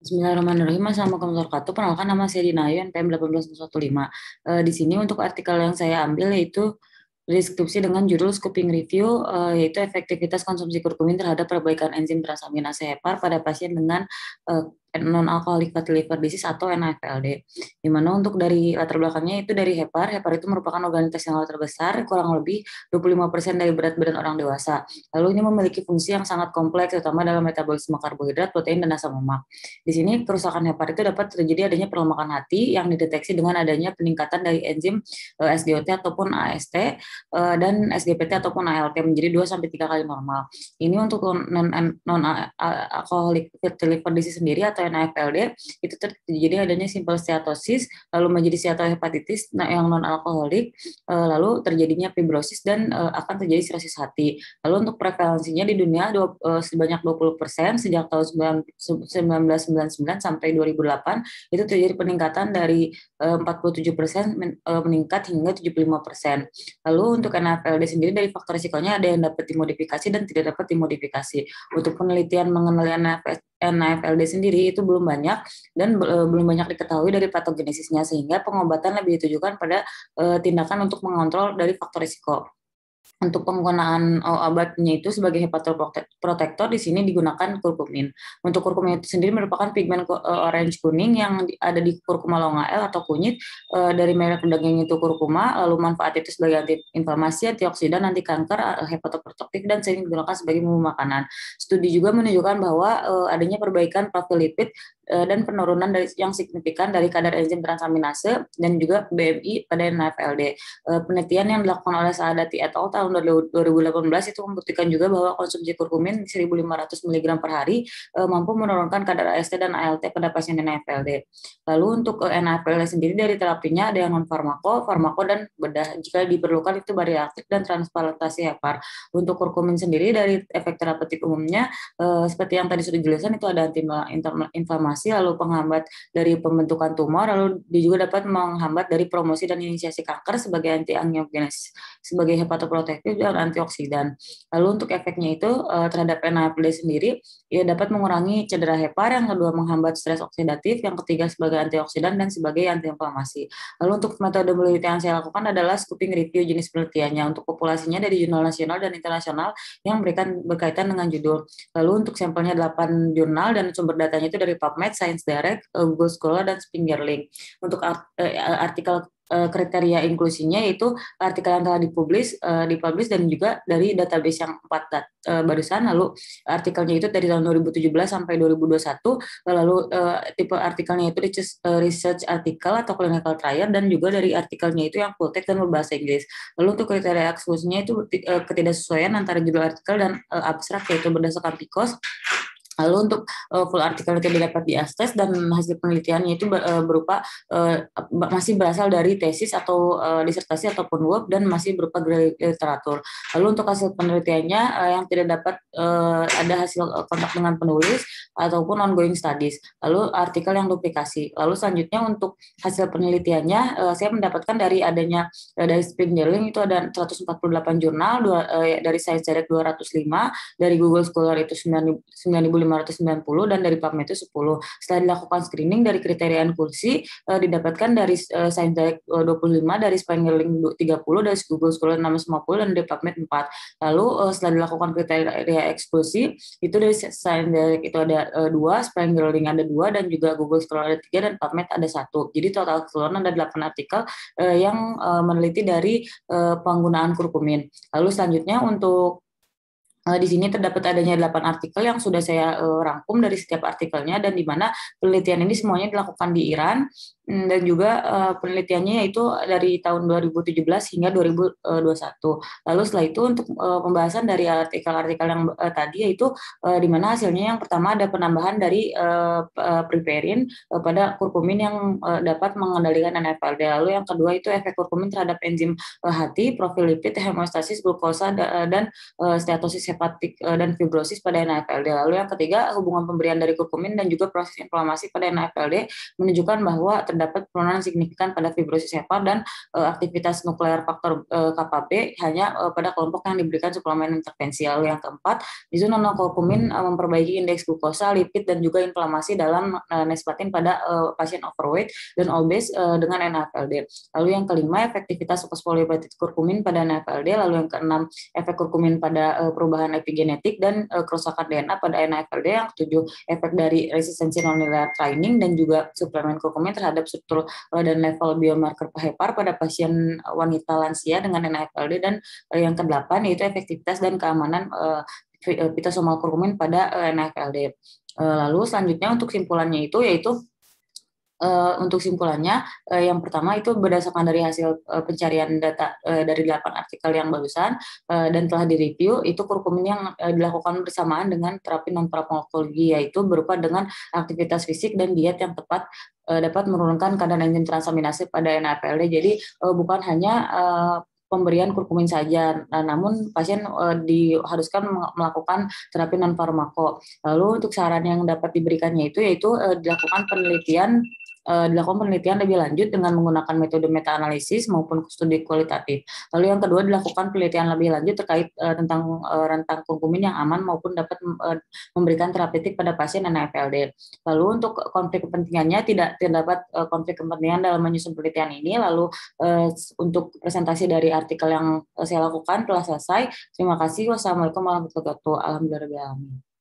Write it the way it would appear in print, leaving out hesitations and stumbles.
Bismillahirrahmanirrahim. Assalamualaikum warahmatullahi wabarakatuh. Perkenalkan, nama saya Dinayu, NPM 18115. Di sini untuk artikel yang saya ambil yaitu deskripsi dengan judul Scoping Review, yaitu efektivitas konsumsi kurkumin terhadap perbaikan enzim transaminase hepar pada pasien dengan non-alcoholic fatty liver disease atau NAFLD. Di mana untuk dari latar belakangnya itu dari hepar. Hepar itu merupakan organ intestinal terbesar, kurang lebih 25% dari berat badan orang dewasa. Lalu ini memiliki fungsi yang sangat kompleks, terutama dalam metabolisme karbohidrat, protein, dan asam lemak. Di sini kerusakan hepar itu dapat terjadi adanya perlemakan hati yang dideteksi dengan adanya peningkatan dari enzim SGOT ataupun AST dan SGPT ataupun ALT menjadi 2 sampai 3 kali normal. Ini untuk non alcoholic fatty liver disease sendiri atau NAFLD itu terjadi adanya simple steatosis, lalu menjadi steatohepatitis yang non alkoholik, lalu terjadinya fibrosis dan akan terjadi sirosis hati. Lalu untuk prevalensinya di dunia sebanyak 20% sejak tahun 1999 sampai 2008 itu terjadi peningkatan dari 47% meningkat hingga 75%. Lalu untuk NAFLD sendiri dari faktor risikonya ada yang dapat dimodifikasi dan tidak dapat dimodifikasi. Untuk penelitian mengenai NAFLD sendiri itu belum banyak dan belum banyak diketahui dari patogenesisnya, sehingga pengobatan lebih ditujukan pada tindakan untuk mengontrol dari faktor risiko. Untuk penggunaan obatnya itu sebagai hepatoprotektor di sini digunakan kurkumin. Untuk kurkumin itu sendiri merupakan pigmen orange kuning yang ada di kurkuma longa L atau kunyit dari merek pedagangnya itu kurkuma. Lalu manfaat itu sebagai antiinflamasi, antioksidan, anti kanker, hepatoprotektif, dan sering digunakan sebagai bumbu makanan. Studi juga menunjukkan bahwa adanya perbaikan profil lipid dan penurunan yang signifikan dari kadar enzim transaminase dan juga BMI pada NAFLD. Penelitian yang dilakukan oleh Saadati et al. Tahun 2018 itu membuktikan juga bahwa konsumsi kurkumin 1.500 mg per hari mampu menurunkan kadar AST dan ALT pada pasien NAFLD. Lalu untuk NAFLD sendiri dari terapinya ada yang non farmako, farmako, dan bedah. Jika diperlukan itu bariatrik dan transplantasi hepar. Untuk kurkumin sendiri dari efek terapeutik umumnya seperti yang tadi sudah dijelaskan itu ada anti-inflamasi, lalu penghambat dari pembentukan tumor, lalu dia juga dapat menghambat dari promosi dan inisiasi kanker sebagai anti-angiogenesis, sebagai hepatoprotektif dan antioksidan. Lalu untuk efeknya itu terhadap NAFLD sendiri, ia dapat mengurangi cedera hepar, yang kedua menghambat stres oksidatif, yang ketiga sebagai antioksidan dan sebagai antiinflamasi. Lalu untuk metode penelitian yang saya lakukan adalah scoping review jenis penelitiannya untuk populasinya dari jurnal nasional dan internasional yang berkaitan dengan judul. Lalu untuk sampelnya 8 jurnal dan sumber datanya itu dari PubMed, Science Direct, Google Scholar, dan Spingerlink. Untuk artikel kriteria inklusinya yaitu artikel yang telah dipublish dan juga dari database yang 4 barusan. Lalu artikelnya itu dari tahun 2017 sampai 2021. Lalu tipe artikelnya itu research artikel atau clinical trial, dan juga dari artikelnya itu yang full text dan berbahasa Inggris. Lalu untuk kriteria eksklusinya itu ketidaksesuaian antara judul artikel dan abstrak, yaitu berdasarkan PICOS. Lalu untuk full artikel itu didapat di Astes, dan hasil penelitiannya itu berupa masih berasal dari tesis atau disertasi ataupun work, dan masih berupa literatur. Lalu untuk hasil penelitiannya yang tidak dapat ada hasil kontak dengan penulis ataupun ongoing studies. Lalu artikel yang duplikasi. Lalu selanjutnya untuk hasil penelitiannya saya mendapatkan dari adanya dari Spingerling itu ada 148 jurnal, dari Science Direct 205, dari Google Scholar itu 9.590, dan dari PubMed itu 10. Setelah dilakukan screening dari kriteria inklusi didapatkan dari Science Direct 25, dari Spingerling 30, dari Google Scholar 650, dan dari PubMed 4. Lalu setelah dilakukan kriteria eksklusi itu dari Science Direct itu ada 2, Spingerling ada 2, dan juga Google Scholar ada 3, dan PubMed ada 1. Jadi total keseluruhan ada 8 artikel yang meneliti dari penggunaan kurkumin. Lalu selanjutnya untuk di sini terdapat adanya 8 artikel yang sudah saya rangkum dari setiap artikelnya, dan di mana penelitian ini semuanya dilakukan di Iran, dan juga penelitiannya yaitu dari tahun 2017 hingga 2021. Lalu setelah itu untuk pembahasan dari artikel-artikel yang tadi, yaitu di mana hasilnya yang pertama ada penambahan dari preparin pada kurkumin yang dapat mengendalikan NAFLD. Lalu yang kedua itu efek kurkumin terhadap enzim hati, profil lipid, hemostasis, glukosa, dan steatosis hepatik dan fibrosis pada NAFLD. Lalu yang ketiga, hubungan pemberian dari kurkumin dan juga proses inflamasi pada NAFLD menunjukkan bahwa terdapat penurunan signifikan pada fibrosis hepar dan aktivitas nuklear faktor kappa B hanya pada kelompok yang diberikan suplemen intervensi. Lalu yang keempat, isononokurkumin memperbaiki indeks glukosa, lipid, dan juga inflamasi dalam nespatin pada pasien overweight dan obes dengan NAFLD. Lalu yang kelima, efektivitas fosfolipid kurkumin pada NAFLD. Lalu yang keenam, efek kurkumin pada perubahan epigenetik dan kerusakan DNA pada NAFLD. Yang ketujuh, efek dari resistensi nonlinear training dan juga suplemen kurkumin terhadap struktur dan level biomarker hepar pada pasien wanita lansia dengan NAFLD. Dan yang kedelapan yaitu efektivitas dan keamanan pitosomal kurkumin pada NAFLD. Lalu selanjutnya untuk simpulannya itu yaitu untuk simpulannya, yang pertama itu berdasarkan dari hasil pencarian data dari 8 artikel yang barusan dan telah direview, itu kurkumin yang dilakukan bersamaan dengan terapi non-farmakologi, yaitu berupa dengan aktivitas fisik dan diet yang tepat dapat menurunkan kadar enzim transaminase pada NAFLD. Jadi bukan hanya pemberian kurkumin saja, namun pasien diharuskan melakukan terapi non farmako. Lalu untuk saran yang dapat diberikannya itu yaitu dilakukan penelitian lebih lanjut dengan menggunakan metode meta-analisis maupun studi kualitatif. Lalu yang kedua, dilakukan penelitian lebih lanjut terkait tentang rentang kurkumin yang aman maupun dapat memberikan terapeutik pada pasien NAFLD. Lalu untuk konflik kepentingannya tidak terdapat konflik kepentingan dalam menyusun penelitian ini. Lalu untuk presentasi dari artikel yang saya lakukan telah selesai. Terima kasih. Wassalamualaikum warahmatullahi wabarakatuh. Alhamdulillah.